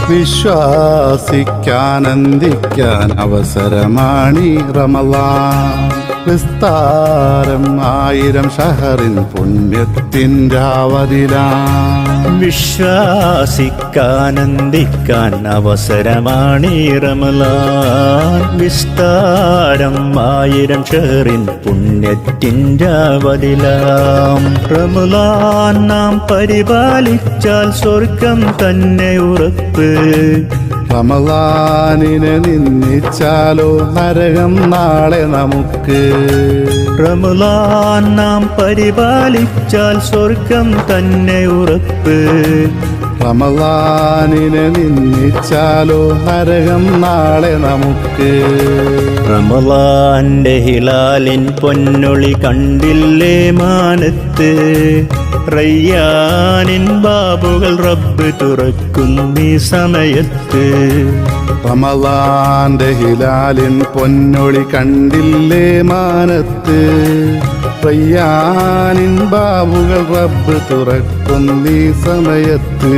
വിശ്വാസിക്കാനന്ദിക്കാൻ അവസരമാണീ റമളാൻ. വിസ്താരം 1000 ഷഹറിൻ പുണ്യത്തിൻ്റെ അവധിലാണ്. വിശ്വാസിക്കാനന്ദിക്കാൻ അവസരമാണീ റമളാൻ. വിസ്താരം 1000 ഷഹറിൻ പുണ്യത്തിൻ്റെ അവധിലാം. റമളാൻ നാം പരിപാലിച്ചാൽ സ്വർഗം തന്നെ ഉറപ്പ്. റമളാനിനെ നിന്ദിച്ചാലോ നരകം നാളെ നമുക്ക്. റമളാൻ നാം പരിപാലിച്ചാൽ സ്വർഗം തന്നെ ഉറപ്പ്. റമളാനിനെ നിന്ദിച്ചാലോ നരകം നാളെ നമുക്ക്. റമളാന്റെ ഹിലാലിൻ പൊന്നൊളി കണ്ടില്ലേ മാനത്ത്. റയ്യാനിൻ ബാബുകൾ റബ്ബ് തുറക്കുന്നീ സമയത്ത്. റമളാന്റെ ഹിലാലിൻ പൊന്നൊളി കണ്ടില്ലേ മാനത്ത്. റയ്യാനിൻ ബാബുകൾ റബ്ബ് തുറക്കുന്നീ സമയത്ത്.